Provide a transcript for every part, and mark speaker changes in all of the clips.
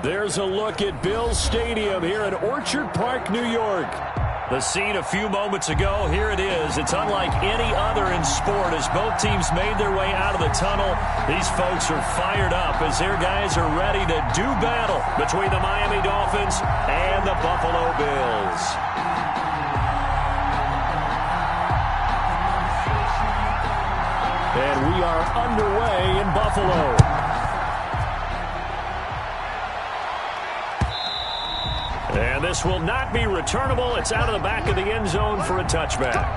Speaker 1: There's a look at Bills Stadium here in Orchard Park, New York. The scene a few moments ago, here it is. It's unlike any other in sport as both teams made their way out of the tunnel. These folks are fired up as their guys are ready to do battle between the Miami Dolphins and the Buffalo Bills. And we are underway in Buffalo. And this will not be returnable. It's out of the back of the end zone for a touchback.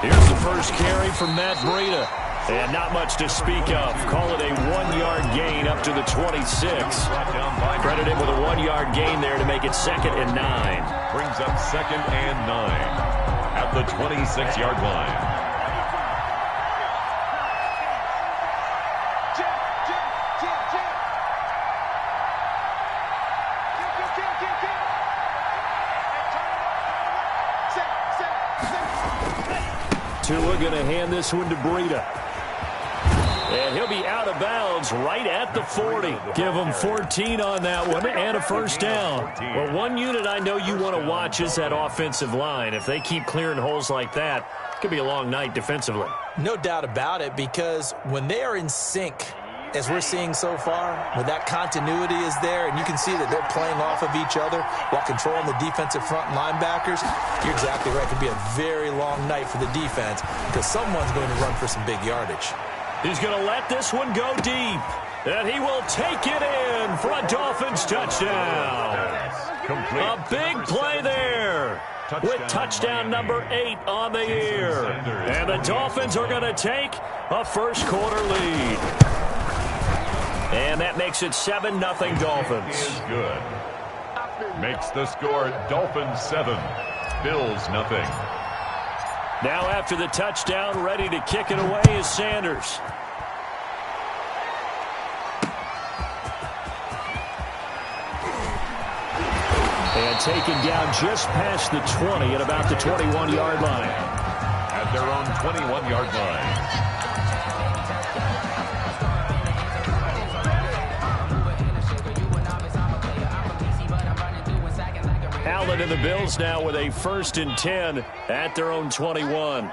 Speaker 1: Here's the first carry from Matt Breida. And not much to speak of. Call it a 1-yard gain up to the 26. Credit him with a 1-yard gain there to make it 2nd and 9.
Speaker 2: Brings up 2nd and 9 at the 26-yard line.
Speaker 1: Tua going to hand this one to Breida. And he'll be out of bounds right at the 40. Give him 14 on that one and a first down. Well, one unit I know you want to watch is that offensive line. If they keep clearing holes like that, it could be a long night defensively.
Speaker 3: No doubt about it, because when they are in sync, as we're seeing so far, when that continuity is there and you can see that they're playing off of each other while controlling the defensive front linebackers, you're exactly right. It could be a very long night for the defense because someone's going to run for some big yardage.
Speaker 1: He's going to let this one go deep. And he will take it in for a Dolphins touchdown. A big play there with touchdown number 8 on the year. And the Dolphins are going to take a first quarter lead. And that makes it 7-0 Dolphins.
Speaker 2: Good. Makes the score Dolphins 7, Bills nothing.
Speaker 1: Now after the touchdown, ready to kick it away is Sanders. And taken down just past the 20 at about the 21-yard line.
Speaker 2: At their own 21-yard line.
Speaker 1: Allen and the Bills now with a 1st and 10 at their own 21.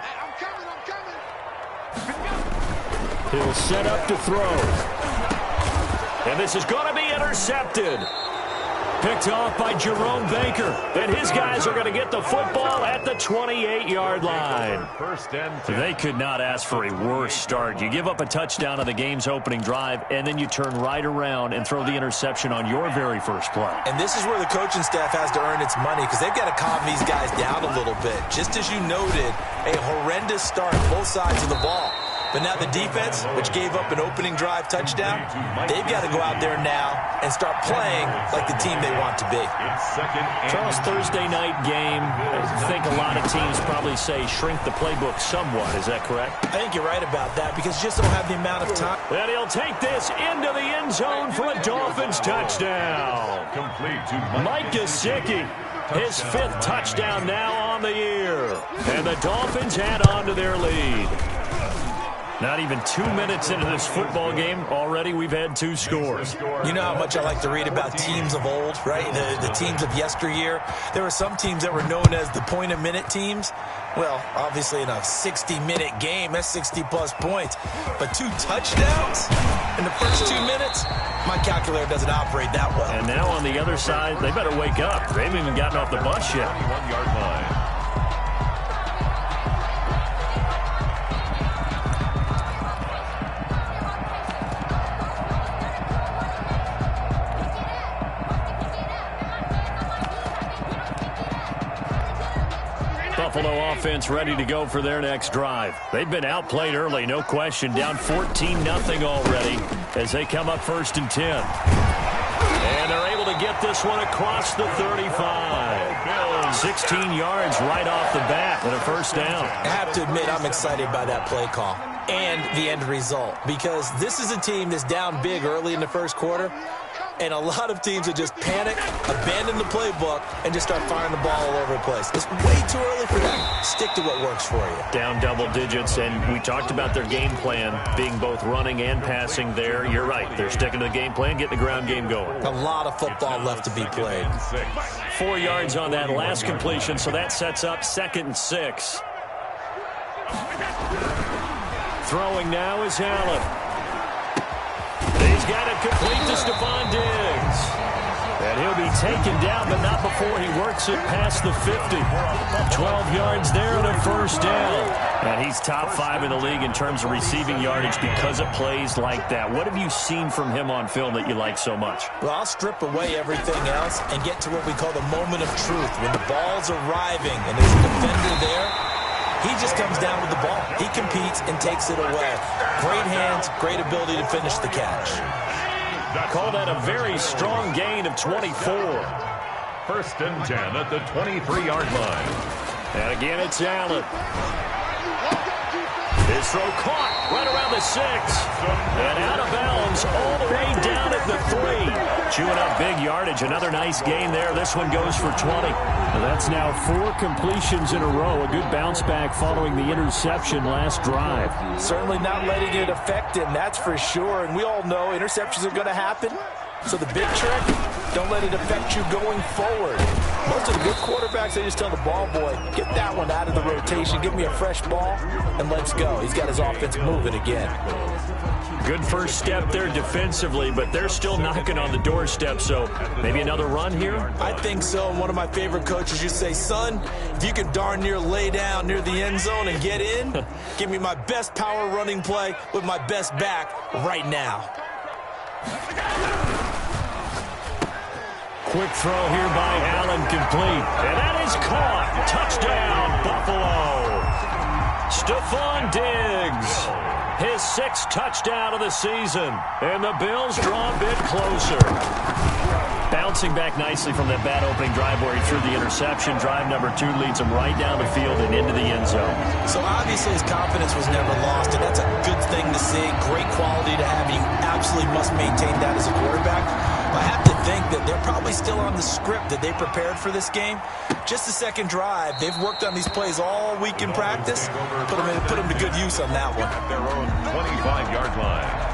Speaker 1: He'll set up to throw. And this is going to be intercepted. Picked off by Jerome Baker. And his guys are going to get the football at the 28-yard line. They could not ask for a worse start. You give up a touchdown on the game's opening drive, and then you turn right around and throw the interception on your very first play.
Speaker 3: And this is where the coaching staff has to earn its money because they've got to calm these guys down a little bit. Just as you noted, a horrendous start both sides of the ball. But now the defense, which gave up an opening drive touchdown, they've got to go out there now and start playing like the team they want to be.
Speaker 1: Charles, Thursday night game, I think a lot of teams probably say shrink the playbook somewhat. Is that correct?
Speaker 3: I think you're right about that because you just don't have the amount of time.
Speaker 1: And he'll take this into the end zone for a Dolphins touchdown.
Speaker 2: Complete to
Speaker 1: Mike Gesicki, his 5th touchdown now on the year. And the Dolphins add on to their lead. Not even 2 minutes into this football game, already we've had 2 scores.
Speaker 3: You know how much I like to read about teams of old, right? The teams of yesteryear. There were some teams that were known as the point-a-minute teams. Well, obviously in a 60-minute game, that's 60-plus points. But 2 touchdowns in the first 2 minutes? My calculator doesn't operate that well.
Speaker 1: And now on the other side, they better wake up. They haven't even gotten off the bus yet.
Speaker 2: 21-yard line.
Speaker 1: Buffalo offense ready to go for their next drive. They've been outplayed early, no question. Down 14-0 already as they come up 1st and 10. And they're able to get this one across the 35. 16 yards right off the bat and a first down.
Speaker 3: I have to admit, I'm excited by that play call. and the end result, because this is a team that's down big early in the first quarter, and a lot of teams that just panic, abandon the playbook, and just start firing the ball all over the place. It's way too early for that. Stick to what works for you.
Speaker 1: Down double digits, and we talked about their game plan being both running and passing there. You're right. They're sticking to the game plan, getting the ground game going.
Speaker 3: A lot of football left to be played.
Speaker 1: 4 yards on that last completion, so that sets up 2nd and 6. Throwing now is Allen. He's got it complete to Stephon Diggs. And he'll be taken down, but not before he works it past the 50. 12 yards there and a first down. And he's top 5 in the league in terms of receiving yardage because of plays like that. What have you seen from him on film that you like so much?
Speaker 3: Well, I'll strip away everything else and get to what we call the moment of truth. When the ball's arriving and there's a defender there, he just comes down with the ball. He competes and takes it away. Great hands, great ability to finish the catch.
Speaker 1: Call that a very strong gain of 24.
Speaker 2: 1st and 10 at the 23-yard line.
Speaker 1: And again, it's Allen. His throw caught right around the 6. And out of bounds all the way down at the 3. Chewing up big yardage. Another nice gain there. This one goes for 20. Well, that's now 4 completions in a row. A good bounce back following the interception last drive.
Speaker 3: Certainly not letting it affect him, that's for sure. And we all know interceptions are going to happen. So the big trick, don't let it affect you going forward. Most of the good quarterbacks, they just tell the ball boy, get that one out of the rotation, give me a fresh ball, and let's go. He's got his offense moving again.
Speaker 1: Good first step there defensively, but they're still knocking on the doorstep, so maybe another run here?
Speaker 3: I think so. And one of my favorite coaches used to say, son, if you can darn near lay down near the end zone and get in, give me my best power running play with my best back right now.
Speaker 1: Quick throw here by Allen, complete. And that is caught. Touchdown, Buffalo. Stephon Diggs, his 6th touchdown of the season. And the Bills draw a bit closer. Bouncing back nicely from that bad opening drive where he threw the interception. Drive number 2 leads him right down the field and into the end zone.
Speaker 3: So obviously his confidence was never lost, and that's a good thing to see. Great quality to have. You absolutely must maintain that as a quarterback. I have to think that they're probably still on the script that they prepared for this game. Just the 2nd drive. They've worked on these plays all week in practice. Put them to good use on that one.
Speaker 2: At their own 25-yard line.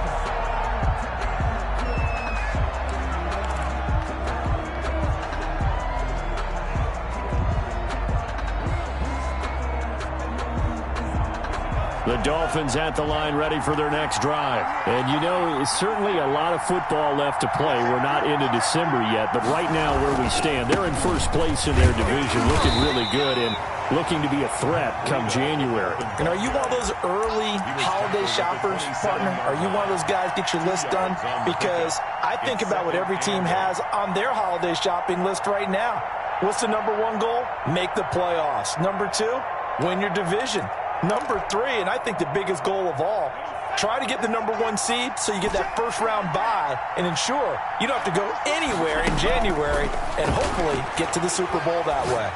Speaker 1: The Dolphins at the line ready for their next drive. And you know, it's certainly a lot of football left to play. We're not into December yet, but right now where we stand, they're in first place in their division, looking really good and looking to be a threat come January.
Speaker 3: And are you one of those early holiday shoppers, partner? Are you one of those guys get your list done? Because I think about what every team has on their holiday shopping list right now. What's the number 1 goal? Make the playoffs. Number 2, win your division. Number 3, and I think the biggest goal of all, try to get the number 1 seed so you get that first-round bye and ensure you don't have to go anywhere in January and hopefully get to the Super Bowl that way.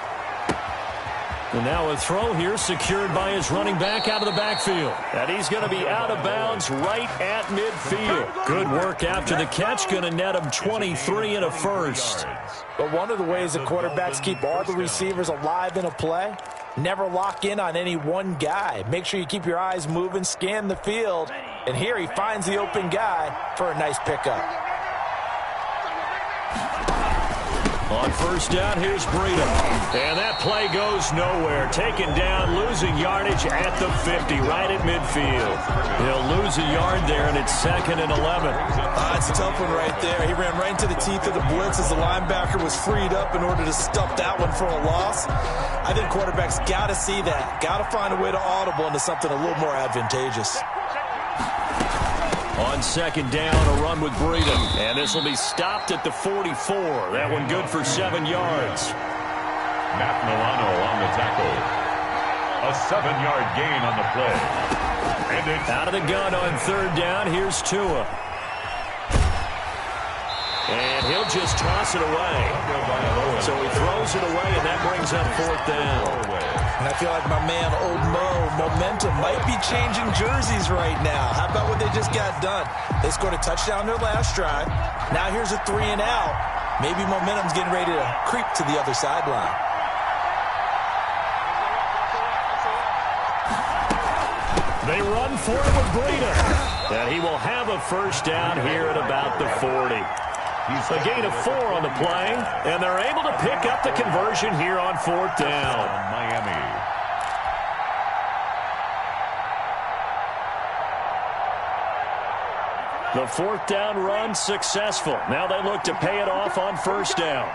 Speaker 1: And now a throw here secured by his running back out of the backfield. And he's going to be out of bounds right at midfield. Good work after the catch. Going to net him 23 and a first.
Speaker 3: But one of the ways that quarterbacks keep all the receivers alive in a play, never lock in on any one guy. Make sure you keep your eyes moving, scan the field. And here he finds the open guy for a nice pickup.
Speaker 1: On first down, here's Breida. And that play goes nowhere. Taken down, losing yardage at the 50, right at midfield. He'll lose a yard there, and it's 2nd and 11.
Speaker 3: It's a tough one right there. He ran right into the teeth of the blitz as the linebacker was freed up in order to stuff that one for a loss. I think quarterbacks got to see that. Got to find a way to audible into something a little more advantageous.
Speaker 1: On 2nd down, a run with Breida. And this will be stopped at the 44. That one good for 7 yards.
Speaker 2: Matt Milano on the tackle. A 7-yard gain on the play. And it's
Speaker 1: out of the gun on 3rd down. Here's Tua. And he'll just toss it away. So he throws it away, and that brings up 4th down.
Speaker 3: And I feel like my man, Old Mo, momentum might be changing jerseys right now. How about what they just got done? They scored a touchdown their last drive. Now here's a 3 and out. Maybe momentum's getting ready to creep to the other sideline.
Speaker 1: They run for it with Breida. And he will have a 1st down here at about the 40. A gain of 4 on the play, and they're able to pick up the conversion here on 4th down.
Speaker 2: Miami.
Speaker 1: The 4th down run successful. Now they look to pay it off on 1st down.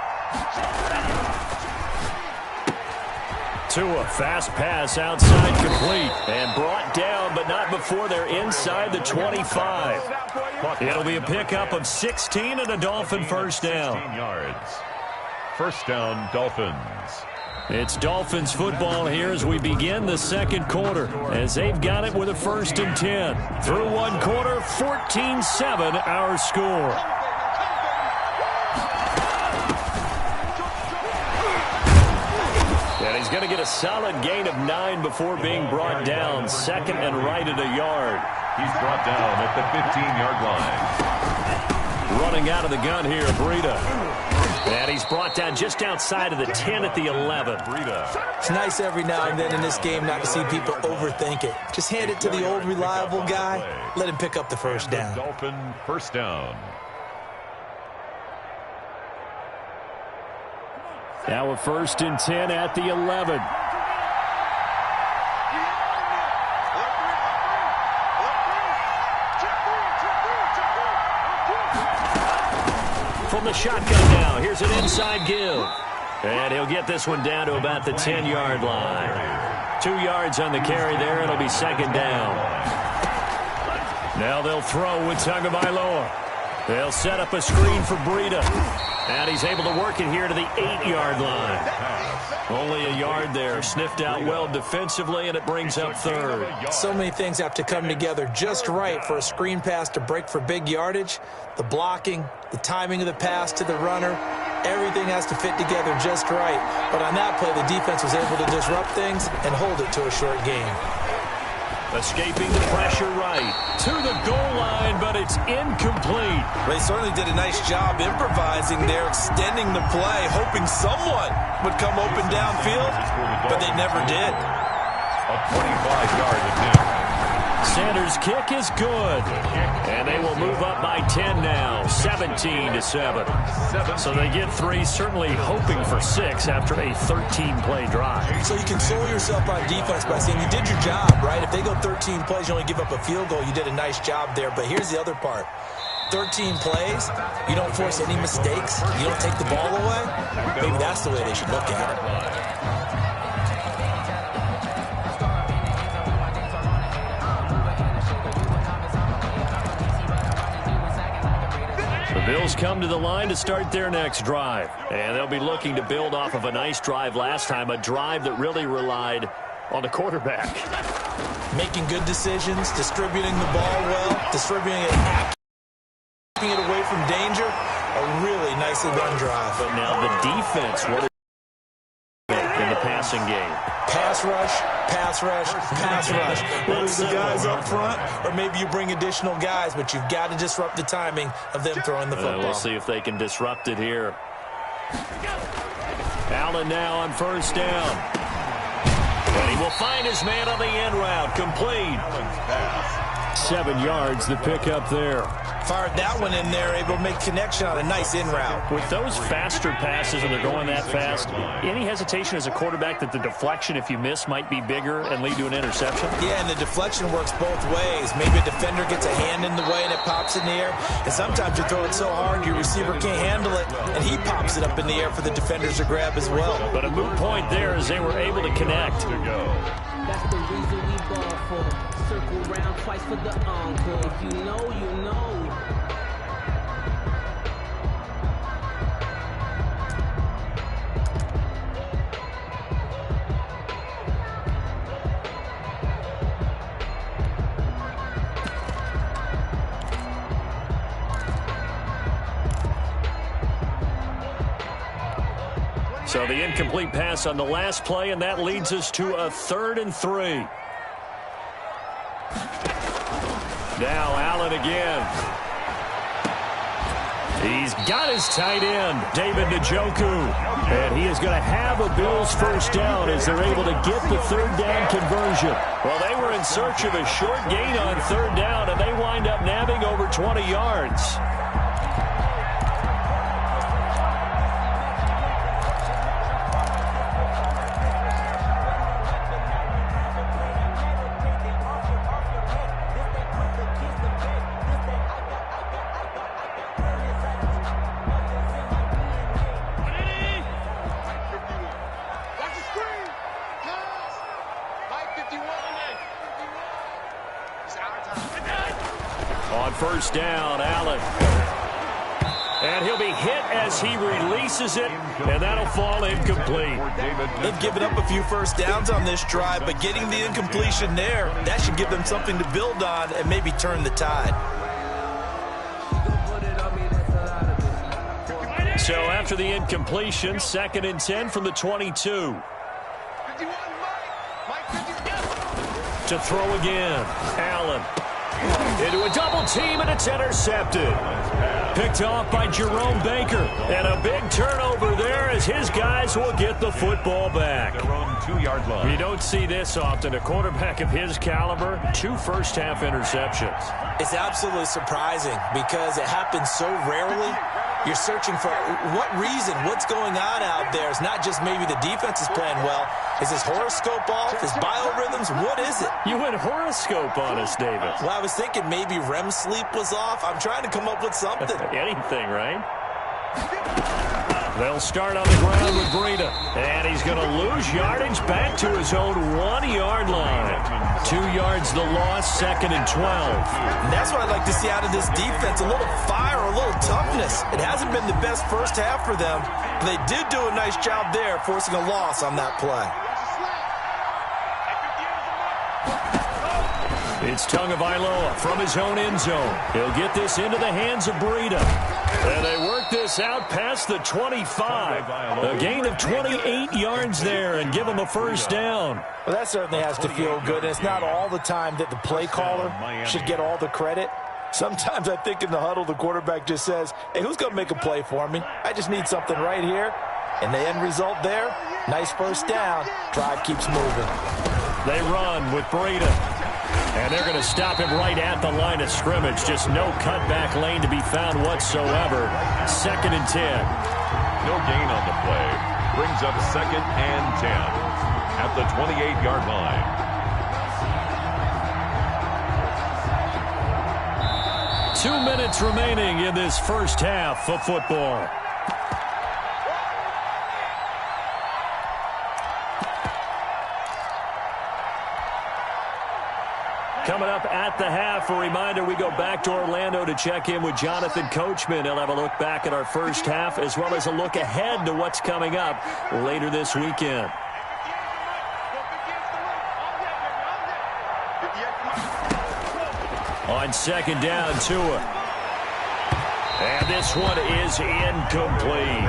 Speaker 1: Tua, fast pass outside, complete, and brought down, but not before they're inside the 25. It'll be a pickup of 16 and a Dolphin 1st down.
Speaker 2: 16 yards. 1st down, Dolphins.
Speaker 1: It's Dolphins football here as we begin the 2nd quarter, as they've got it with a 1st and 10. Through 1 quarter, 14-7 our score. And he's going to get a solid gain of 9 before being brought down. 2nd and right at a yard.
Speaker 2: He's brought down at the 15-yard line.
Speaker 1: Running out of the gun here, Breida. And he's brought down just outside of the 10 at the 11.
Speaker 3: It's nice every now and then in this game not to see people overthink it. Just hand it to the old reliable guy. Let him pick up the 1st down.
Speaker 2: Dolphin 1st down.
Speaker 1: Now a 1st and 10 at the 11. From the shotgun now, here's an inside give. And he'll get this one down to about the 10-yard line. 2 yards on the carry there. It'll be 2nd down. Now they'll throw with Tagovailoa. They'll set up a screen for Breida. And he's able to work it here to the 8-yard line. Only a yard there. Sniffed out well defensively, and it brings up 3rd.
Speaker 3: So many things have to come together just right for a screen pass to break for big yardage. The blocking, the timing of the pass to the runner, everything has to fit together just right. But on that play, the defense was able to disrupt things and hold it to a short gain.
Speaker 1: Escaping the pressure right to the goal line, but it's incomplete.
Speaker 3: They certainly did a nice job improvising there, extending the play, hoping someone would come open downfield, but they never did.
Speaker 2: A 25-yard attempt.
Speaker 1: Sanders' kick is good, and they will move up by 10 now, 17-7. So they get 3, certainly hoping for 6 after a 13-play drive.
Speaker 3: So you console yourself on defense by saying you did your job, right? If they go 13 plays, you only give up a field goal, you did a nice job there. But here's the other part. 13 plays, you don't force any mistakes, you don't take the ball away. Maybe that's the way they should look at it.
Speaker 1: The Bills come to the line to start their next drive. And they'll be looking to build off of a nice drive last time, a drive that really relied on the quarterback.
Speaker 3: Making good decisions, distributing the ball well, distributing it, keeping it away from danger. A really nicely run drive.
Speaker 1: But now the defense, what is in the passing game?
Speaker 3: Pass rush, pass rush, pass rush. Whether it's the guys up front or maybe you bring additional guys, but you've got to disrupt the timing of them throwing the football.
Speaker 1: We'll see if they can disrupt it here. Allen now on 1st down. And he will find his man on the end route. Complete. 7 yards, the pickup there.
Speaker 3: Fired that one in there, able to make connection on a nice in route.
Speaker 1: With those faster passes and they're going that fast, any hesitation as a quarterback that the deflection, if you miss, might be bigger and lead to an interception?
Speaker 3: Yeah, and the deflection works both ways. Maybe a defender gets a hand in the way and it pops in the air. And sometimes you throw it so hard your receiver can't handle it, and he pops it up in the air for the defenders to grab as well.
Speaker 1: But a moot point there as they were able to connect.
Speaker 4: That's the reason we ball for. Circle round twice for the encore. If you know, you know.
Speaker 1: So the incomplete pass on the last play, and that leads us to a 3rd and 3. Now Allen again. He's got his tight end, David Njoku. And he is going to have a Bills first down as they're able to get the 3rd down conversion. Well, they were in search of a short gain on 3rd down, and they wind up nabbing over 20 yards. On first down, Allen. And he'll be hit as he releases it, and that'll fall incomplete.
Speaker 3: They've given up a few first downs on this drive, but getting the incompletion there, that should give them something to build on and maybe turn the tide.
Speaker 1: So after the incompletion, 2nd and 10 from the 22. To throw again, Allen. Into a double team, and it's intercepted. Picked off by Jerome Baker. And a big turnover there as his guys will get the football back.
Speaker 2: Their own 2-yard line.
Speaker 1: You don't see this often. A quarterback of his caliber, 2 first-half interceptions.
Speaker 3: It's absolutely surprising because it happens so rarely. You're searching for what reason, what's going on out there. It's not just maybe the defense is playing well. Is his horoscope off? His biorhythms? What is it?
Speaker 1: You went horoscope on us, David.
Speaker 3: Well, I was thinking maybe REM sleep was off. I'm trying to come up with something.
Speaker 1: Anything, right? They'll start on the ground with Breida. And he's going to lose yardage back to his own 1-yard line. 2 yards the loss, 2nd and 12.
Speaker 3: And that's what I'd like to see out of this defense. A little fire, a little toughness. It hasn't been the best first half for them. But they did do a nice job there, forcing a loss on that play.
Speaker 1: It's Tagovailoa from his own end zone. He'll get this into the hands of Breida. And they work this out past the 25. A gain of 28 yards there and give him a first down.
Speaker 3: Well, that certainly has to feel good. And it's not all the time that the play caller should get all the credit. Sometimes I think in the huddle, the quarterback just says, hey, who's going to make a play for me? I just need something right here. And the end result there, nice first down. Drive keeps moving.
Speaker 1: They run with Breida. And they're going to stop him right at the line of scrimmage. Just no cutback lane to be found whatsoever. 2nd and 10.
Speaker 2: No gain on the play. Brings up 2nd and 10 at the 28-yard line.
Speaker 1: Two minutes remaining in this first half of football. Coming up at the half, a reminder, we go back to Orlando to check in with Jonathan Coachman. He'll have a look back at our first half as well as a look ahead to what's coming up later this weekend. On 2nd down, Tua. And this one is incomplete.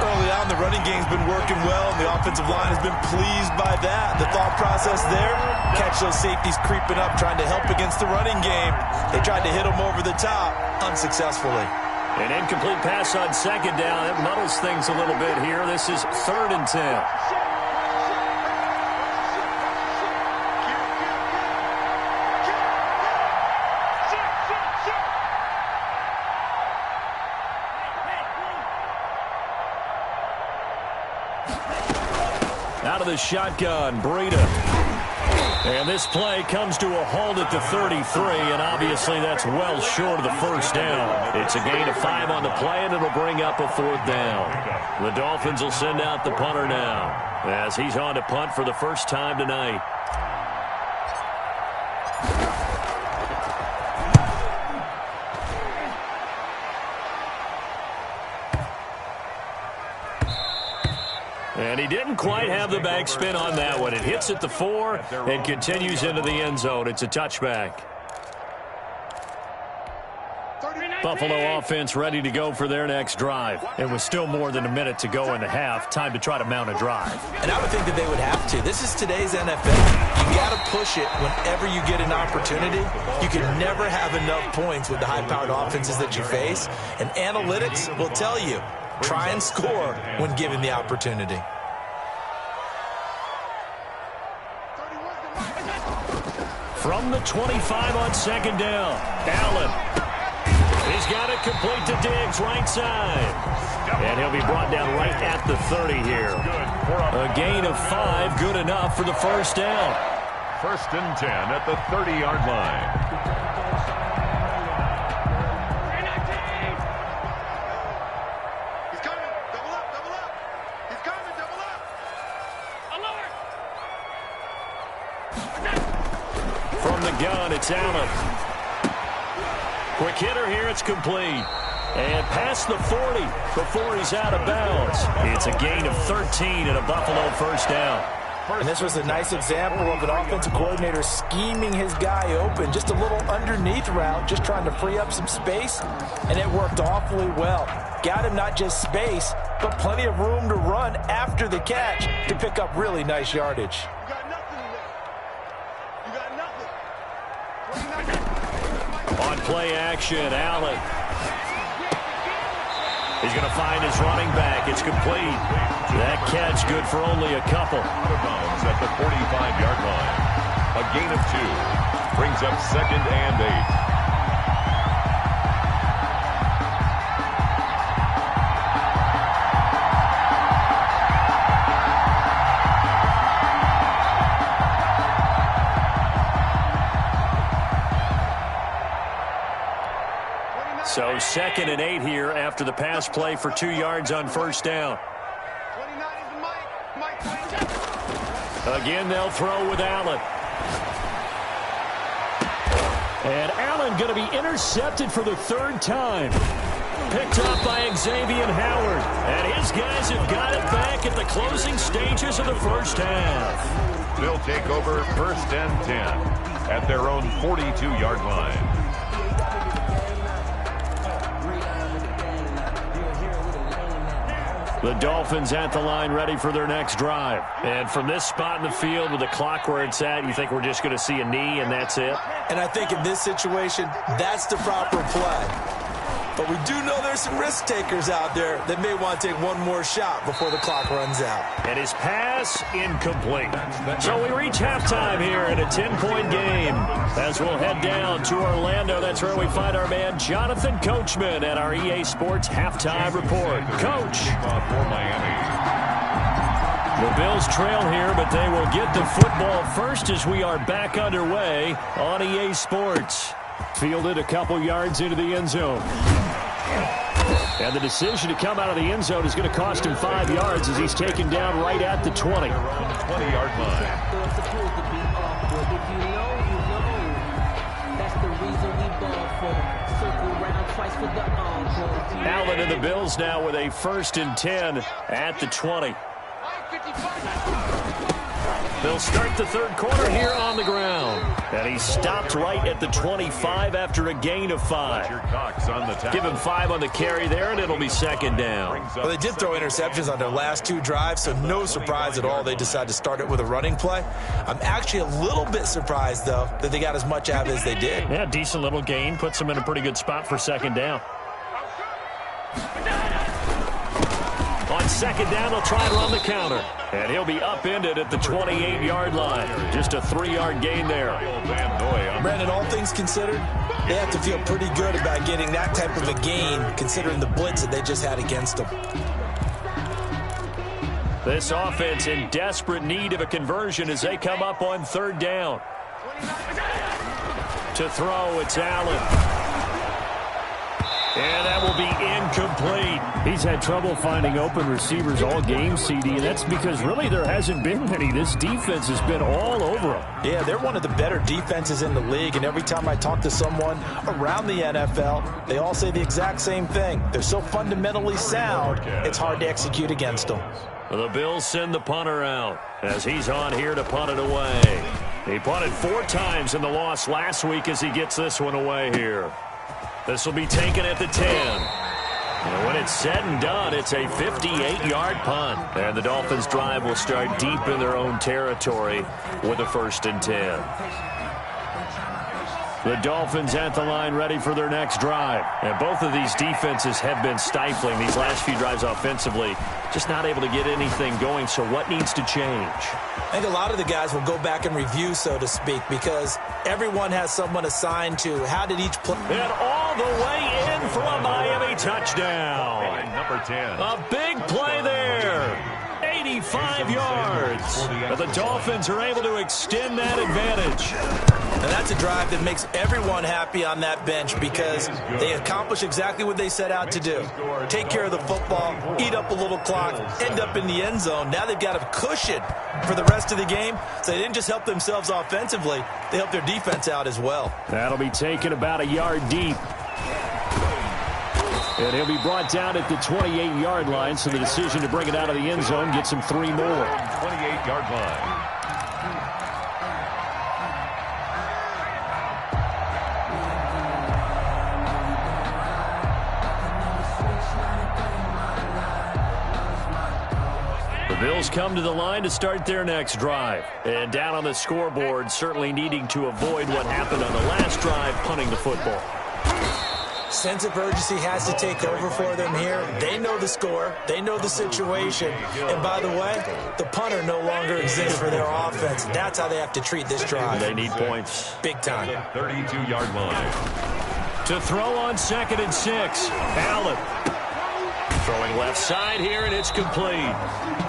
Speaker 3: Early on, the running game's been working well, and the offensive line has been pleased by that. The thought process there, catch those safeties creeping up, trying to help against the running game. They tried to hit them over the top, unsuccessfully.
Speaker 1: An incomplete pass on 2nd down. That muddles things a little bit here. This is 3rd and 10. Out of the shotgun, Breida. And this play comes to a halt at the 33, and obviously that's well short of the first down. It's a gain of 5 on the play, and it'll bring up a 4th down. The Dolphins will send out the punter now as he's on to punt for the first time tonight. And he didn't quite have the backspin on that one. It hits at the 4 and continues into the end zone. It's a touchback.
Speaker 5: 39.
Speaker 1: Buffalo offense ready to go for their next drive. It was still more than a minute to go in the half. Time to try to mount a drive.
Speaker 3: And I would think that they would have to. This is today's NFL. You got to push it whenever you get an opportunity. You can never have enough points with the high-powered offenses that you face. And analytics will tell you, try and score when given the opportunity.
Speaker 1: From the 25 on second down, Allen. He's got it complete to Diggs, right side. And he'll be brought down right at the 30 here. A gain of 5, good enough for the first down.
Speaker 2: 1st and 10 at the 30-yard line.
Speaker 5: He's coming. Double up, double up. He's coming, double up.
Speaker 1: From the gun, it's Allen. Quick hitter here, it's complete. And past the 40 before he's out of bounds. It's a gain of 13 and a Buffalo first down.
Speaker 3: And this was a nice example of an offensive coordinator scheming his guy open. Just a little underneath route, just trying to free up some space. And it worked awfully well. Got him not just space, but plenty of room to run after the catch to pick up really nice yardage.
Speaker 5: You got nothing today. You got nothing.
Speaker 1: On play action, Allen. He's going to find his running back. It's complete. That catch good for only a couple.
Speaker 2: Out of bounds at the 45-yard line. A gain of 2. Brings up 2nd and 8.
Speaker 1: So 2nd and 8 here after the pass play for 2 yards on first down.
Speaker 5: 29 is the Mike.
Speaker 1: Again, they'll throw with Allen. And Allen going to be intercepted for the 3rd time. Picked up by Xavier Howard. And his guys have got it back at the closing stages of the first half.
Speaker 2: They'll take over 1st and 10 at their own 42-yard line.
Speaker 1: The Dolphins at the line ready for their next drive. And from this spot in the field with the clock where it's at, you think we're just going to see a knee and that's it?
Speaker 3: And I think in this situation, that's the proper play. But we do know there's some risk takers out there that may want to take one more shot before the clock runs out.
Speaker 1: And his pass incomplete. So we reach halftime here in a 10-point game. As we'll head down to Orlando, that's where we find our man Jonathan Coachman at our EA Sports Halftime Report. Coach.
Speaker 2: For Miami.
Speaker 1: The Bills trail here, but they will get the football first as we are back underway on EA Sports. Fielded a couple yards into the end zone. And the decision to come out of the end zone is going to cost him 5 yards as he's taken down right at the 20.
Speaker 2: 20-yard line.
Speaker 1: Allen and the Bills now with a 1st and 10 at the 20. They'll start the 3rd quarter here on the ground. And he stopped right at the 25 after a gain of 5. Give him 5 on the carry there, and it'll be 2nd down.
Speaker 3: Well, they did throw interceptions on their last 2 drives, so no surprise at all they decided to start it with a running play. I'm actually a little bit surprised, though, that they got as much out of it as they did.
Speaker 1: Yeah, decent little gain. Puts them in a pretty good spot for 2nd down. On 2nd down, they'll try to run the counter. And he'll be upended at the 28-yard line. Just a 3-yard gain there.
Speaker 3: Brandon, all things considered, they have to feel pretty good about getting that type of a gain, considering the blitz that they just had against them.
Speaker 1: This offense in desperate need of a conversion as they come up on 3rd down. To throw, it's Allen. And that will be incomplete. He's had trouble finding open receivers all game, CD, and that's because really there hasn't been many. This defense has been all over them.
Speaker 3: Yeah, they're one of the better defenses in the league, and every time I talk to someone around the NFL, they all say the exact same thing. They're so fundamentally sound, it's hard to execute against them.
Speaker 1: The Bills send the punter out as he's on here to punt it away. He punted 4 times in the loss last week as he gets this one away here. This will be taken at the 10. And when it's said and done, it's a 58-yard punt. And the Dolphins' drive will start deep in their own territory with a 1st and 10. The Dolphins at the line ready for their next drive. And both of these defenses have been stifling these last few drives offensively. Just not able to get anything going, so what needs to change?
Speaker 3: I think a lot of the guys will go back and review, so to speak, because everyone has someone assigned to how did each play.
Speaker 1: And all the way in for a Miami touchdown.
Speaker 2: And number 10.
Speaker 1: A big play there. 85 yards. But the Dolphins are able to extend that advantage.
Speaker 3: And that's a drive that makes everyone happy on that bench because they accomplish exactly what they set out to do. Take care of the football, eat up a little clock, end up in the end zone. Now they've got a cushion for the rest of the game. So they didn't just help themselves offensively, they helped their defense out as well.
Speaker 1: That'll be taken about a yard deep. And he'll be brought down at the 28-yard line, so the decision to bring it out of the end zone gets him 3 more.
Speaker 2: 28-yard line.
Speaker 1: The Bills come to the line to start their next drive. And down on the scoreboard, certainly needing to avoid what happened on the last drive, punting the football.
Speaker 3: Sense of urgency has to take over for them here. They know the score. They know the situation. And by the way, the punter no longer exists for their offense. That's how they have to treat this drive.
Speaker 1: They need points.
Speaker 3: Big time.
Speaker 2: 32-yard line.
Speaker 1: To throw on 2nd and 6. Allen. Throwing left side here, and it's complete.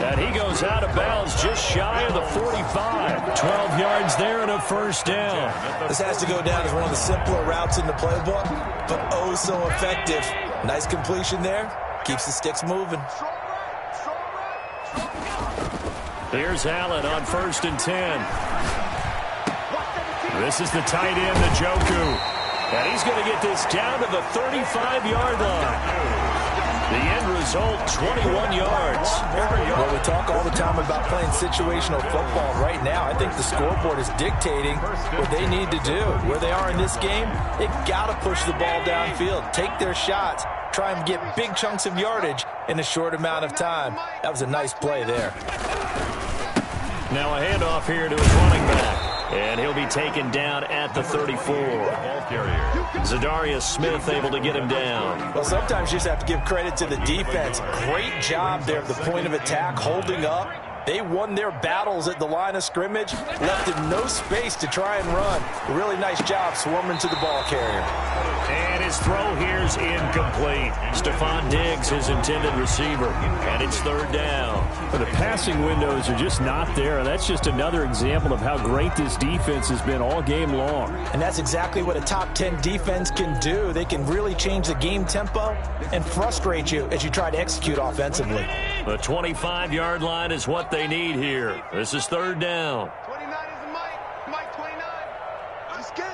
Speaker 1: And he goes out of bounds just shy of the 45. 12 yards there and a 1st down.
Speaker 3: This has to go down as one of the simpler routes in the playbook, but oh so effective. Nice completion there. Keeps the sticks moving.
Speaker 1: Here's Allen on 1st and 10. This is the tight end, Njoku. And he's going to get this down to the 35-yard line. The end result, 21 yards.
Speaker 3: Well, we talk all the time about playing situational football. Right now, I think the scoreboard is dictating what they need to do. Where they are in this game, they've got to push the ball downfield, take their shots, try and get big chunks of yardage in a short amount of time. That was a nice play there.
Speaker 1: Now a handoff here to his running back. And he'll be taken down at the 34. Zadarius Smith able to get him down.
Speaker 3: Well, sometimes you just have to give credit to the defense. Great job there at the point of attack, holding up. They won their battles at the line of scrimmage, left him no space to try and run. A really nice job swarming to the ball carrier.
Speaker 1: And his throw here's incomplete. Stephon Diggs, his intended receiver. And it's 3rd down.
Speaker 6: But the passing windows are just not there. That's just another example of how great this defense has been all game long.
Speaker 3: And that's exactly what a top 10 defense can do. They can really change the game tempo and frustrate you as you try to execute offensively.
Speaker 1: The 25-yard line is what they need here. This is 3rd down.
Speaker 5: 29 is the Mike. Mike 29. I'm scared.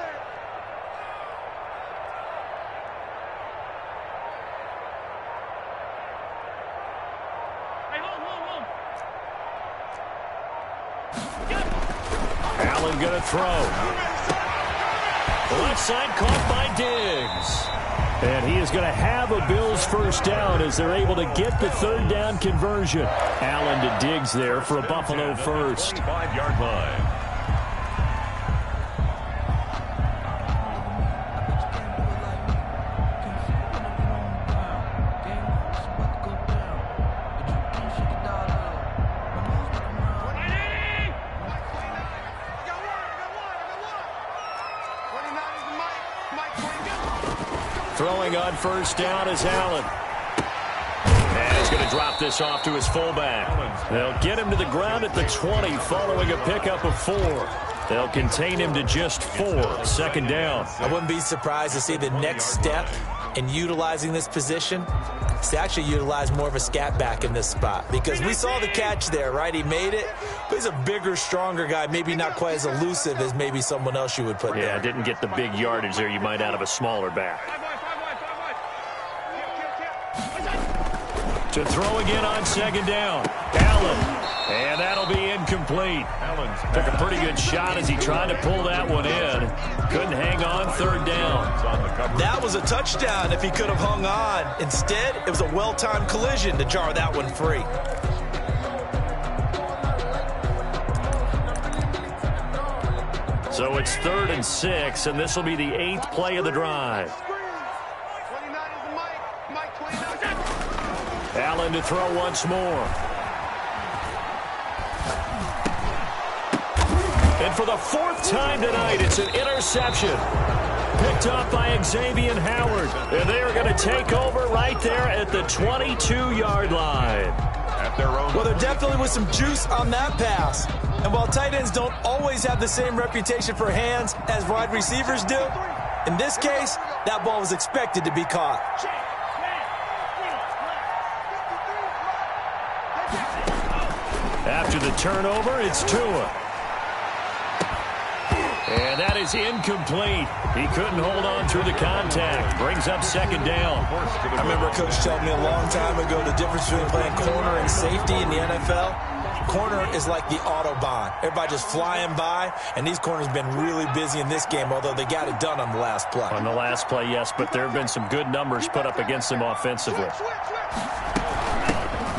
Speaker 1: Allen going to throw. Left side caught by Diggs.
Speaker 6: And he is going to have a Bills 1st down as they're able to get the 3rd down conversion. Allen to Diggs there for a Buffalo 1st.
Speaker 2: 5-yard line.
Speaker 1: Throwing on 1st down is Allen. And he's going to drop this off to his fullback. They'll get him to the ground at the 20 following a pickup of 4. They'll contain him to just 4. 2nd down.
Speaker 3: I wouldn't be surprised to see the next step in utilizing this position is to actually utilize more of a scat back in this spot, because we saw the catch there, right? He made it, but he's a bigger, stronger guy, maybe not quite as elusive as maybe someone else you would put there.
Speaker 1: Yeah, didn't get the big yardage there you might out of a smaller back. To throw again on 2nd down. Allen. And that'll be incomplete.
Speaker 6: incomplete. Took a pretty good shot as he tried to pull that one in. Couldn't hang on third down.
Speaker 3: That was a touchdown if he could have hung on. Instead, it was a well-timed collision to jar that one free.
Speaker 6: So it's 3rd and 6, and this will be the 8th play of the drive. Allen to throw once more. And for the 4th time tonight, it's an interception. Picked up by Xavier Howard. And they are going to take over right there at the 22-yard line.
Speaker 3: Well, there definitely was some juice on that pass. And while tight ends don't always have the same reputation for hands as wide receivers do, in this case, that ball was expected to be caught.
Speaker 6: After the turnover, it's Tua. And that is incomplete. He couldn't hold on through the contact. Brings up 2nd down.
Speaker 3: I remember a coach telling me a long time ago the difference between playing corner and safety in the NFL. Corner is like the Autobahn. Everybody just flying by, and these corners have been really busy in this game, although they got it done on the last play.
Speaker 6: On the last play, yes, but there have been some good numbers put up against them offensively.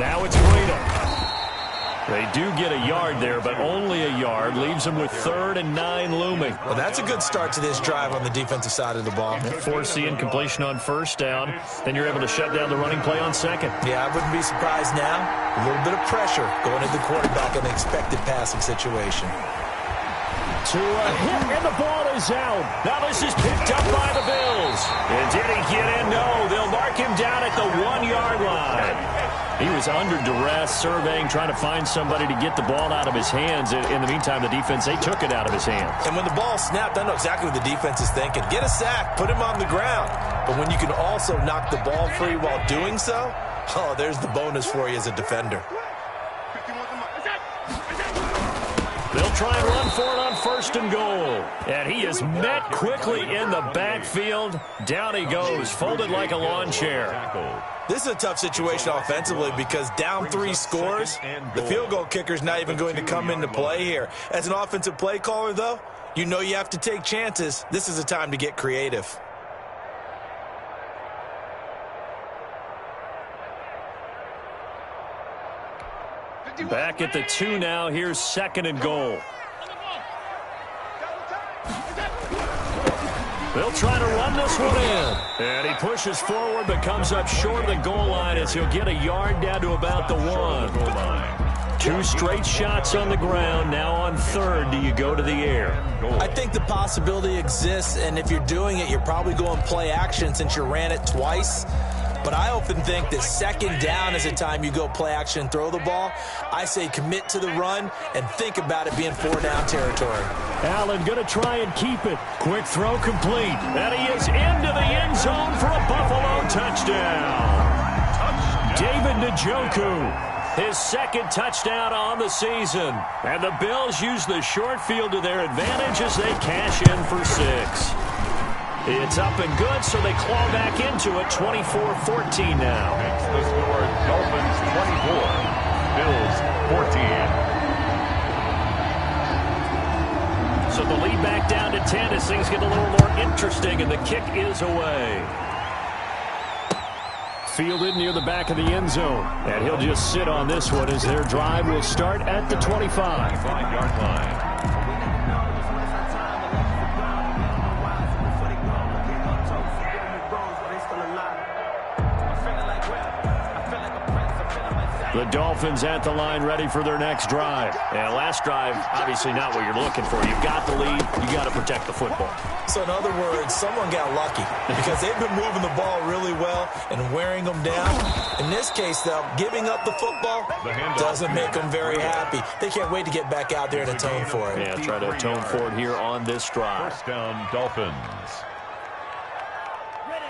Speaker 6: Now it's Breida. They do get a yard there, but only a yard. Leaves them with 3rd and 9 looming.
Speaker 3: Well, that's a good start to this drive on the defensive side of the ball.
Speaker 6: Force the incompletion on 1st down. Then you're able to shut down the running play on 2nd.
Speaker 3: Yeah, I wouldn't be surprised now. A little bit of pressure going into the quarterback in an expected passing situation.
Speaker 6: To a hit, and the ball is out. Now this is picked up by the Bills. And did he get in? No. They'll mark him down at the 1-yard line. He was under duress, surveying, trying to find somebody to get the ball out of his hands. In the meantime, the defense, they took it out of his hands.
Speaker 3: And when the ball snapped, I know exactly what the defense is thinking. Get a sack, put him on the ground. But when you can also knock the ball free while doing so, oh, there's the bonus for you as a defender.
Speaker 6: They'll try and run for it on 1st and goal. And he is met quickly in the backfield. Down he goes, folded like a lawn chair.
Speaker 3: This is a tough situation offensively because down 3 scores, the field goal kicker's not even going to come into play here. As an offensive play caller, though, you know you have to take chances. This is a time to get creative.
Speaker 6: Back at the 2 now. Here's 2nd and goal. They'll try to run this one in. And he pushes forward but comes up short of the goal line as he'll get a yard down to about the 1. 2 straight shots on the ground. Now on 3rd, do you go to the air?
Speaker 3: I think the possibility exists, and if you're doing it, you're probably going play action since you ran it twice. But I often think that 2nd down is a time you go play action and throw the ball. I say commit to the run and think about it being 4-down territory.
Speaker 6: Allen going to try and keep it. Quick throw complete. And he is into the end zone for a Buffalo touchdown. David Njoku. His 2nd touchdown on the season. And the Bills use the short field to their advantage as they cash in for 6. It's up and good, so they claw back into it, 24-14 now.
Speaker 2: Makes the score Dolphins 24, Bills 14.
Speaker 6: So the lead back down to 10 as things get a little more interesting, and the kick is away. Fielded near the back of the end zone, and he'll just sit on this one as their drive will start at the 25-yard line. The Dolphins at the line ready for their next drive. And last drive, obviously not what you're looking for. You've got the lead. You got to protect the football.
Speaker 3: So in other words, someone got lucky because they've been moving the ball really well and wearing them down. In this case, though, giving up the football doesn't make them very happy. They can't wait to get back out there and atone for it.
Speaker 6: Yeah, try to atone for it here on this drive.
Speaker 2: 1st down, Dolphins.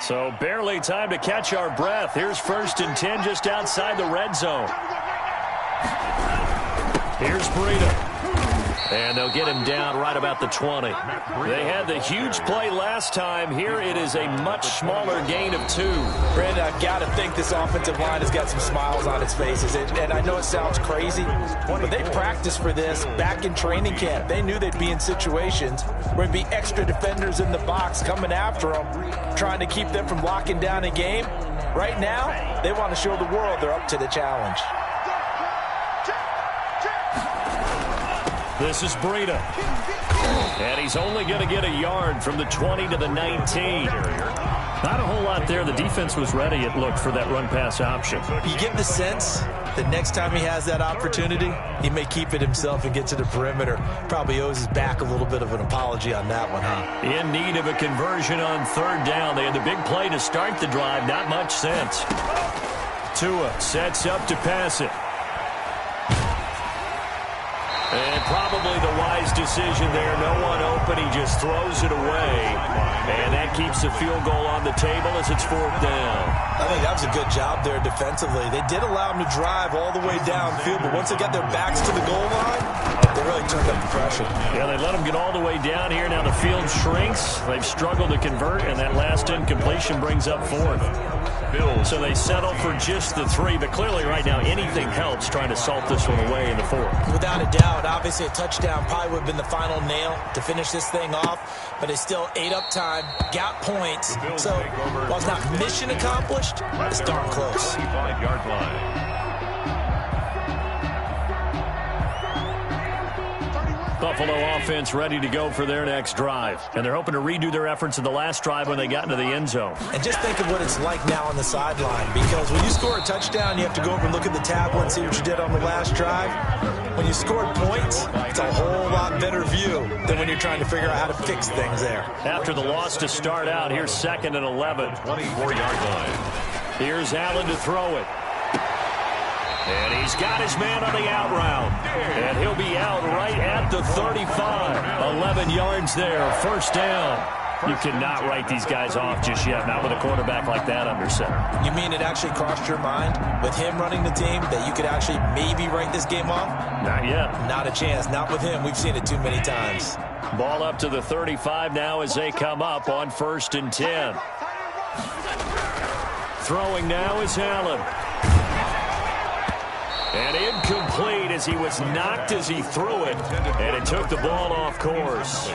Speaker 6: So barely time to catch our breath. Here's 1st and 10 just outside the red zone. Here's Breida.
Speaker 1: And they'll get him down right about the 20. They had the huge play last time. Here it is a much smaller gain of 2.
Speaker 3: Brandon, I've got to think this offensive line has got some smiles on its faces. And I know it sounds crazy, but they practiced for this back in training camp. They knew they'd be in situations where there'd be extra defenders in the box coming after them, trying to keep them from locking down a game. Right now, they want to show the world they're up to the challenge.
Speaker 1: This is Breida. And he's only going to get a yard from the 20 to the 19.
Speaker 6: Not a whole lot there. The defense was ready, it looked, for that run-pass option.
Speaker 3: You get the sense that next time he has that opportunity, he may keep it himself and get to the perimeter. Probably owes his back a little bit of an apology on that one, huh?
Speaker 1: In need of a conversion on 3rd down. They had the big play to start the drive. Not much sense. Tua sets up to pass it. And probably the wise decision there. No one open. He just throws it away. And that keeps the field goal on the table as it's 4th down.
Speaker 3: I think that was a good job there defensively. They did allow him to drive all the way downfield, but once they got their backs to the goal line, they really turned up the pressure.
Speaker 1: Yeah, they let him get all the way down here. Now the field shrinks. They've struggled to convert, and that last incompletion brings up 4th. So they settle for just the 3, but clearly right now anything helps trying to salt this one away in the 4th.
Speaker 3: Without a doubt, obviously a touchdown probably would have been the final nail to finish this thing off, but it's still 8 up time, got points. So while it's not mission accomplished, it's darn close.
Speaker 2: 25-yard line.
Speaker 1: Buffalo offense ready to go for their next drive. And they're hoping to redo their efforts in the last drive when they got into the end zone.
Speaker 3: And just think of what it's like now on the sideline, because when you score a touchdown, you have to go over and look at the tablet and see what you did on the last drive. When you scored points, it's a whole lot better view than when you're trying to figure out how to fix things there.
Speaker 1: After the loss to start out, here's 2nd and 11.
Speaker 2: 24-yard line.
Speaker 1: Here's Allen to throw it. And he's got his man on the out route. And he'll be out right at the 35. 11 yards there, 1st down. You cannot write these guys off just yet, not with a quarterback like that under center.
Speaker 3: You mean it actually crossed your mind with him running the team that you could actually maybe write this game off?
Speaker 1: Not yet.
Speaker 3: Not a chance. Not with him. We've seen it too many times.
Speaker 1: Ball up to the 35 now as they come up on 1st and 10. Throwing now is Allen. And incomplete as he was knocked as he threw it. And it took the ball off course.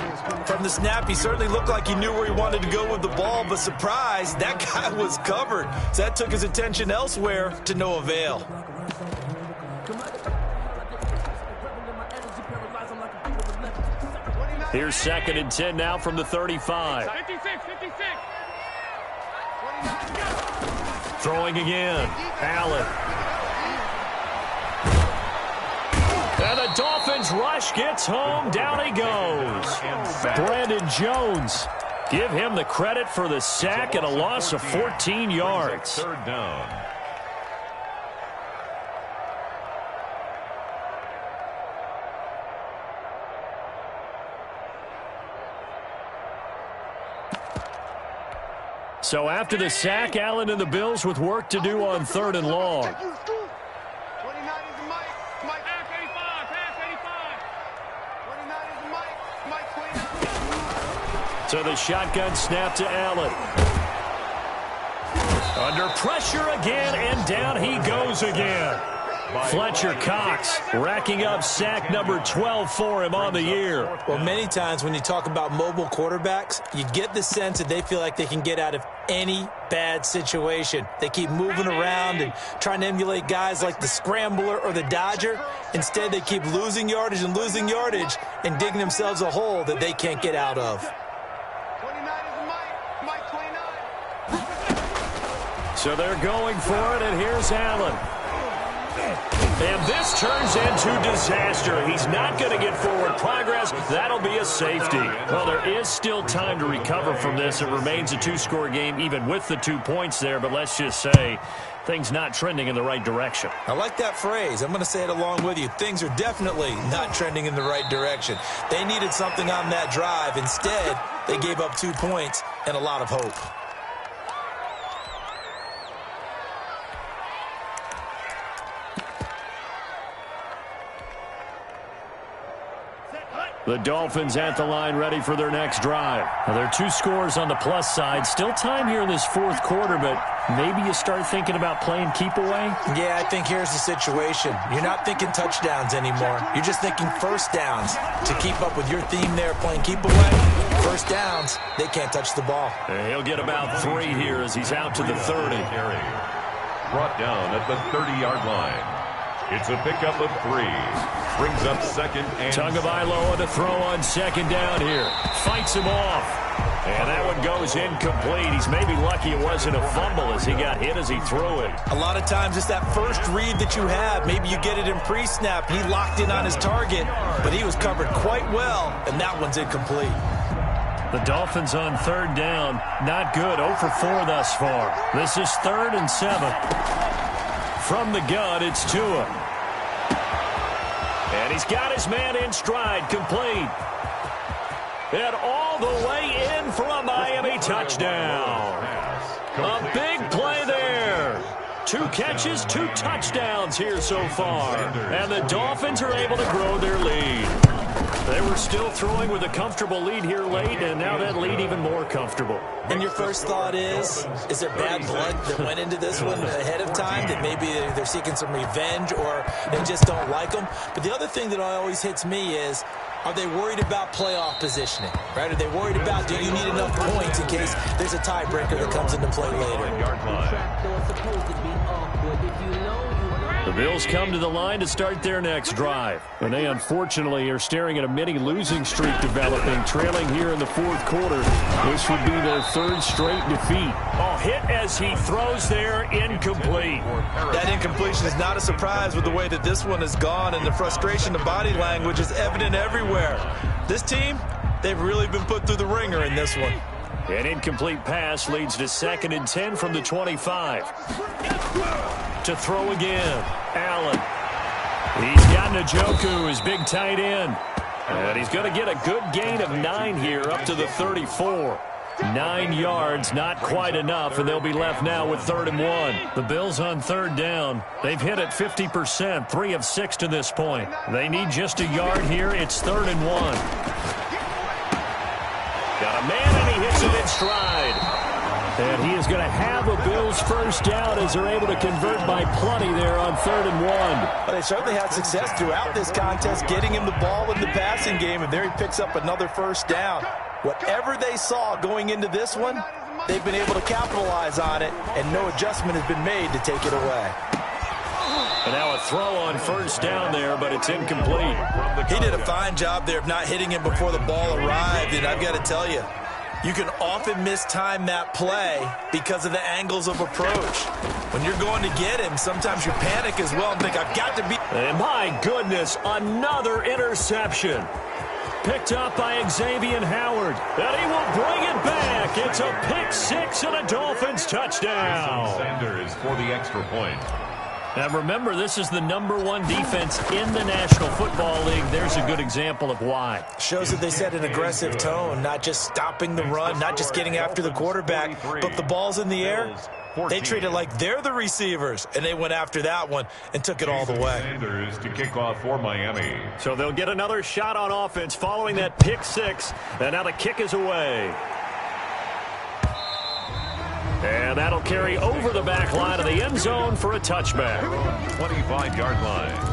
Speaker 3: From the snap, he certainly looked like he knew where he wanted to go with the ball, but surprise, that guy was covered. So that took his attention elsewhere to no avail.
Speaker 1: Here's 2nd and 10 now from the 35.
Speaker 5: 56.
Speaker 1: Throwing again. Allen. And the Dolphins rush gets home. Down he goes. Brandon Jones. Give him the credit for the sack and a loss of 14 yards.
Speaker 2: 3rd down.
Speaker 1: So after the sack, Allen and the Bills with work to do on 3rd and long. So the shotgun snap to Allen. Under pressure again, and down he goes again. Fletcher Cox racking up sack number 12 for him on the year.
Speaker 3: Well, many times when you talk about mobile quarterbacks, you get the sense that they feel like they can get out of any bad situation. They keep moving around and trying to emulate guys like the Scrambler or the Dodger. Instead, they keep losing yardage and digging themselves a hole that they can't get out of.
Speaker 5: 29 is Mike 29.
Speaker 1: So they're going for it, and here's Allen. And this turns into disaster. He's not going to get forward progress. That'll be a safety. Well, there is still time to recover from this. It remains a 2-score game, even with the 2 points there. But let's just say things not trending in the right direction.
Speaker 3: I like that phrase. I'm going to say it along with you. Things are definitely not trending in the right direction. They needed something on that drive. Instead, they gave up 2 points and a lot of hope.
Speaker 6: The Dolphins at the line ready for their next drive. Now, there are 2 scores on the plus side. Still time here in this fourth quarter, but maybe you start thinking about playing keep away?
Speaker 3: Yeah, I think here's the situation. You're not thinking touchdowns anymore. You're just thinking first downs. To keep up with your theme there, playing keep away, first downs, they can't touch the ball.
Speaker 6: And he'll get about 3 here as he's out to the 30.
Speaker 2: Brought down at the 30-yard line. It's a pickup of 3. Brings up second and...
Speaker 6: Tagovailoa to throw on second down here. Fights him off. And that one goes incomplete. He's maybe lucky it wasn't a fumble as he got hit as he threw it.
Speaker 3: A lot of times it's that first read that you have. Maybe you get it in pre-snap. He locked in on his target, but he was covered quite well, and that one's incomplete.
Speaker 6: The Dolphins on third down. Not good. 0 for 4 thus far. This is 3rd and 7. From the gun, it's Tua. And he's got his man in stride, complete. And all the way in for a Miami touchdown. A big play there. 2 catches, 2 touchdowns here so far. And the Dolphins are able to grow their lead. They were still throwing with a comfortable lead here late, and now that lead even more comfortable.
Speaker 3: And your first thought is there bad blood that went into this one ahead of time, that maybe they're seeking some revenge or they just don't like them? But the other thing that always hits me is, are they worried about playoff positioning, right? Are they worried about, do you need enough points in case there's a tiebreaker that comes into play later?
Speaker 6: The Bills come to the line to start their next drive. And they unfortunately are staring at a mini losing streak developing, trailing here in the fourth quarter. This would be their 3rd straight defeat.
Speaker 1: Oh, hit as he throws there, incomplete.
Speaker 3: That incompletion is not a surprise with the way that this one has gone, and the frustration, the body language is evident everywhere. This team, they've really been put through the ringer in this one.
Speaker 6: An incomplete pass leads to 2nd and 10 from the 25. To throw again, Allen. He's got Njoku, his big tight end. And he's going to get a good gain of 9 here up to the 34. 9 yards, not quite enough, and they'll be left now with 3rd and 1. The Bills on 3rd down. They've hit it 50%, 3 of 6 to this point. They need just a yard here. It's 3rd and 1. Got a man, and he hits it in stride. And he is going to have a Bills first down as they're able to convert by plenty there on 3rd and 1.
Speaker 3: But they certainly had success throughout this contest, getting him the ball in the passing game, and there he picks up another first down. Whatever they saw going into this one, they've been able to capitalize on it, and no adjustment has been made to take it away.
Speaker 6: And now a throw on first down there, but it's incomplete.
Speaker 3: He did a fine job there of not hitting him before the ball arrived, and I've got to tell you, you can often mistime that play because of the angles of approach. When you're going to get him, sometimes you panic as well and think, I've got to be...
Speaker 6: And my goodness, another interception. Picked up by Xavier Howard. And he will bring it back. It's a pick 6 and a Dolphins touchdown.
Speaker 2: Sanders for the extra point.
Speaker 6: Now remember, this is the #1 defense in the National Football League. There's a good example of why.
Speaker 3: Shows that they set an aggressive tone, not just stopping the run, not just getting after the quarterback, but the ball's in the air. They treat it like they're the receivers, and they went after that one and took it all the way.
Speaker 2: Sanders to kick off for Miami.
Speaker 6: So they'll get another shot on offense following that pick 6, and now the kick is away. And that'll carry over the back line of the end zone for a touchback.
Speaker 2: 25-yard line.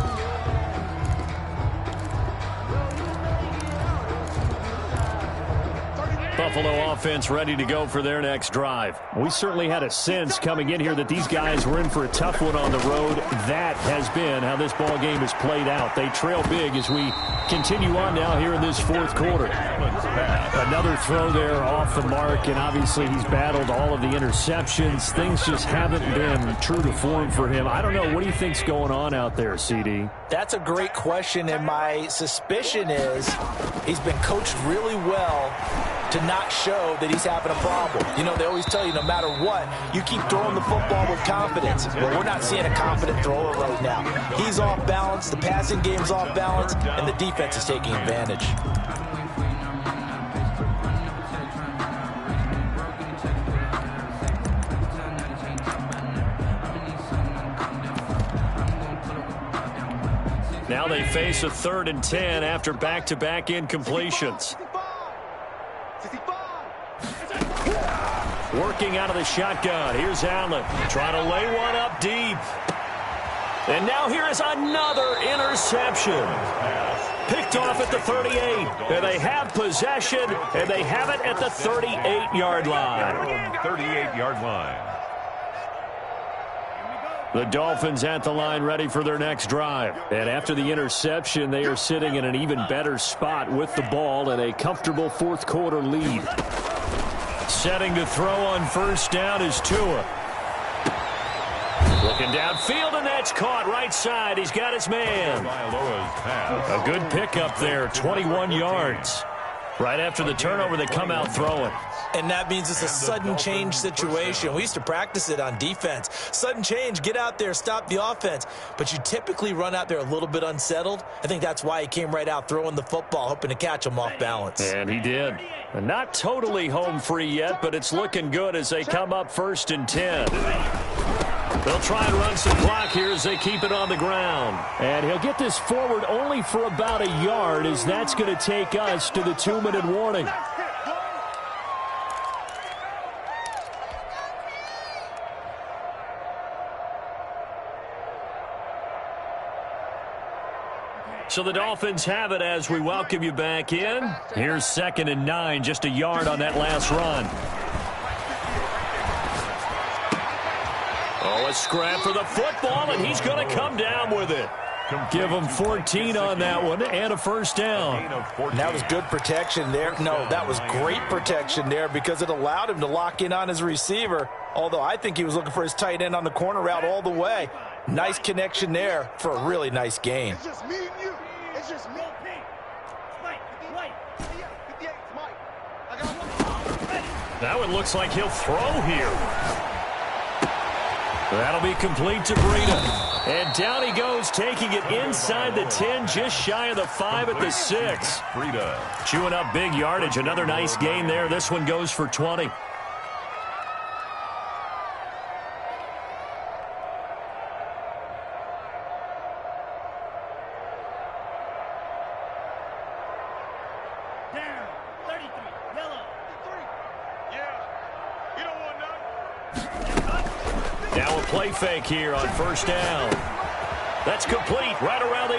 Speaker 6: Buffalo offense ready to go for their next drive. We certainly had a sense coming in here that these guys were in for a tough one on the road. That has been how this ball game has played out. They trail big as we continue on now here in this fourth quarter. Another throw there off the mark, and obviously he's battled all of the interceptions. Things just haven't been true to form for him. I don't know. What do you think's going on out there, CD?
Speaker 3: That's a great question, and my suspicion is he's been coached really well to not show that he's having a problem. You know, they always tell you no matter what, you keep throwing the football with confidence. Well, we're not seeing a confident thrower right now. He's off balance, the passing game's off balance, and the defense is taking advantage.
Speaker 6: Now Now they face a 3rd and 10 after back-to-back incompletions. Working out of the shotgun. Here's Allen trying to lay one up deep. And now here is another interception. Picked off at the 38. And they have possession, and they have it at the 38-yard line.
Speaker 2: 38-yard line.
Speaker 6: The Dolphins at the line ready for their next drive. And after the interception, they are sitting in an even better spot with the ball and a comfortable fourth-quarter lead. Setting to throw on first down is Tua. Looking downfield, and that's caught right side. He's got his man. A good pickup there, 21 yards. Right after the turnover, they come out throwing.
Speaker 3: And that means it's a sudden change situation. We used to practice it on defense. Sudden change, get out there, stop the offense. But you typically run out there a little bit unsettled. I think that's why he came right out throwing the football, hoping to catch him off balance.
Speaker 6: And he did. Not totally home free yet, but it's looking good as they come up 1st and 10. They'll try and run some clock here as they keep it on the ground. And he'll get this forward only for about a yard, as that's going to take us to the 2-minute warning. So the Dolphins have it as we welcome you back in. Here's 2nd and 9, just a yard on that last run. Oh, a scrap for the football, and he's going to come down with it. Give him 14 on that one and a first down.
Speaker 3: And that was good protection there. No, that was great protection there because it allowed him to lock in on his receiver, although I think he was looking for his tight end on the corner route all the way. Nice connection there for a really nice gain.
Speaker 5: It's just me and you. It's just me.
Speaker 6: That one looks like he'll throw here. That'll be complete to Breida. And down he goes, taking it inside the 10, just shy of the 5 at the 6.
Speaker 2: Breida.
Speaker 6: Chewing up big yardage. Another nice gain there. This one goes for 20. Now a play fake here on first down. That's complete right around the 8.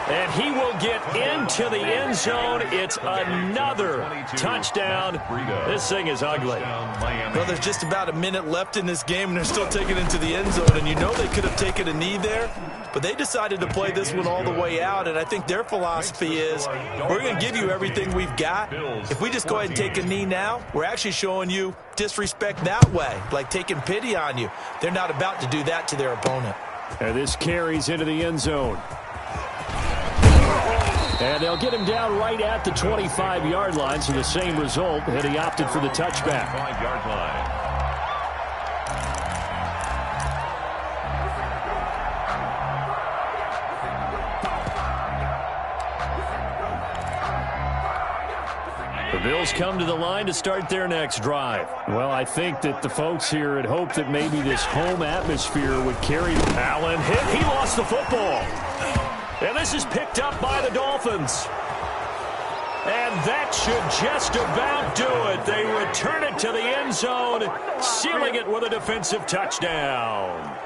Speaker 6: And he will get into the end zone. It's another touchdown. This thing is ugly.
Speaker 3: Well, there's just about a minute left in this game, and they're still taking it into the end zone. And you know they could have taken a knee there, but they decided to play this one all the way out. And I think their philosophy is, we're going to give you everything we've got. If we just go ahead and take a knee now, we're actually showing you disrespect that way, like taking pity on you. They're not about to do that to their opponent.
Speaker 6: And this carries into the end zone. And they'll get him down right at the 25-yard line, so the same result, and he opted for the touchback.
Speaker 2: 5-yard line.
Speaker 6: The Bills come to the line to start their next drive. Well, I think that the folks here had hoped that maybe this home atmosphere would carry. Allen hit. He lost the football. And this is picked up by the Dolphins. And that should just about do it. They return it to the end zone, sealing it with a defensive touchdown.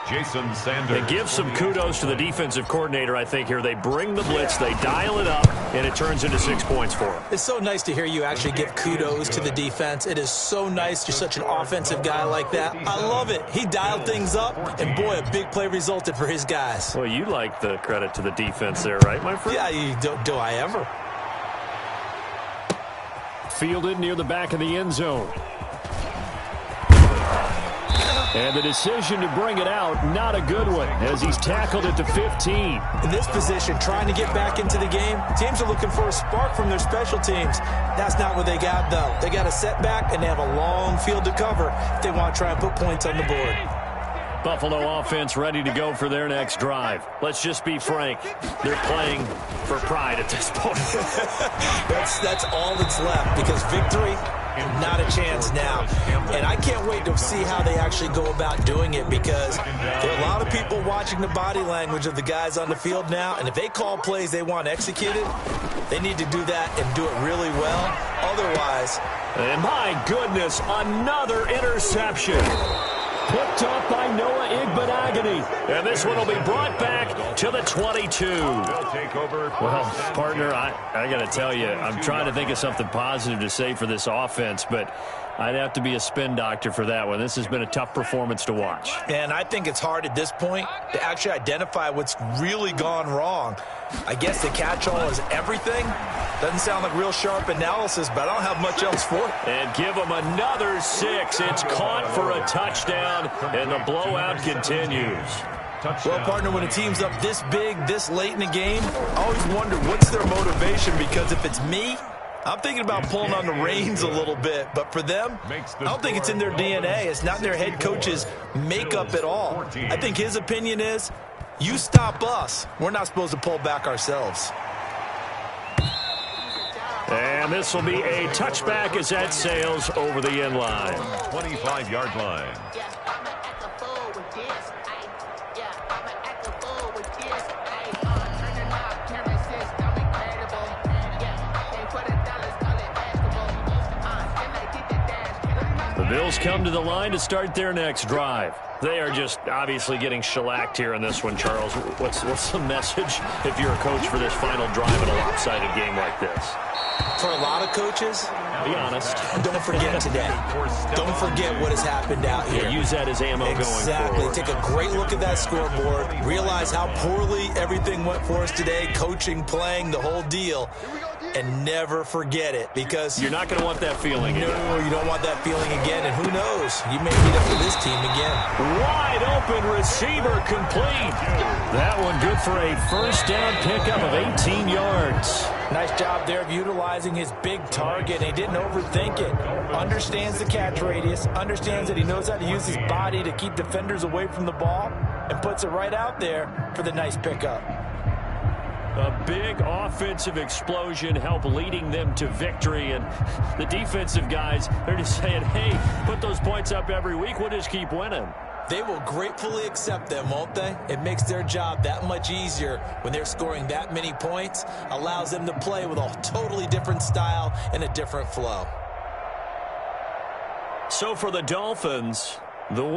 Speaker 2: Jason Sanders.
Speaker 6: They give some kudos to the defensive coordinator, I think, here. They bring the blitz, they dial it up, and it turns into 6 points for them.
Speaker 3: It's so nice to hear you actually give kudos to the defense. It is so nice. You're such an offensive guy like that. I love it. He dialed things up, and boy, a big play resulted for his guys.
Speaker 6: Well, you like the credit to the defense there, right, my friend?
Speaker 3: Yeah, do I ever?
Speaker 6: Fielded near the back of the end zone. And the decision to bring it out, not a good one, as he's tackled at the 15.
Speaker 3: In this position, trying to get back into the game, teams are looking for a spark from their special teams. That's not what they got, though. They got a setback, and they have a long field to cover if they want to try and put points on the board.
Speaker 6: Buffalo offense ready to go for their next drive. Let's just be frank. They're playing for pride at this point.
Speaker 3: That's all that's left, because victory Not a chance now. And I can't wait to see how they actually go about doing it, because there are a lot of people watching the body language of the guys on the field now, and if they call plays they want executed, they need to do that and do it really well. Otherwise...
Speaker 1: And my goodness, another interception. Picked up by Noah Igbenogany. And this one will be brought back to the 22.
Speaker 6: Well, partner, I got to tell you, I'm trying to think of something positive to say for this offense, but I'd have to be a spin doctor for that one. This has been a tough performance to watch.
Speaker 3: And I think it's hard at this point to actually identify what's really gone wrong. I guess the catch-all is everything. Doesn't sound like real sharp analysis, but I don't have much else for it.
Speaker 1: And give them another 6. It's caught for a touchdown, and the blowout continues.
Speaker 3: Well, partner, when a team's up this big, this late in the game, I always wonder what's their motivation, because if it's me, I'm thinking about pulling on the reins a little bit. But for them, I don't think it's in their DNA. It's not in their head coach's makeup at all. I think his opinion is, you stop us, we're not supposed to pull back ourselves.
Speaker 1: And this will be a touchback as that sails over the end line.
Speaker 2: 25-yard line.
Speaker 1: The Bills come to the line to start their next drive. They are just obviously getting shellacked here in this one, Charles. What's the message if you're a coach for this final drive in a lopsided game like this?
Speaker 3: For a lot of coaches,
Speaker 1: be honest,
Speaker 3: don't forget today. Don't forget what has happened out here.
Speaker 1: Yeah, use that as ammo going forward.
Speaker 3: Take a great look at that scoreboard. Realize how poorly everything went for us today, coaching, playing, the whole deal. And never forget it, because
Speaker 1: you're not going to want that feeling again.
Speaker 3: No, you don't want that feeling again. And who knows? You may meet up with this team again.
Speaker 1: Wide open receiver complete. That one good for a first down pickup of 18 yards.
Speaker 3: Nice job there of utilizing his big target. He didn't overthink it. Understands the catch radius. Understands that he knows how to use his body to keep defenders away from the ball, and puts it right out there for the nice pickup.
Speaker 1: A big offensive explosion helped leading them to victory. And the defensive guys, they're just saying, hey, put those points up every week. We'll just keep winning.
Speaker 3: They will gratefully accept them, won't they? It makes their job that much easier when they're scoring that many points. Allows them to play with a totally different style and a different flow.
Speaker 1: So for the Dolphins, the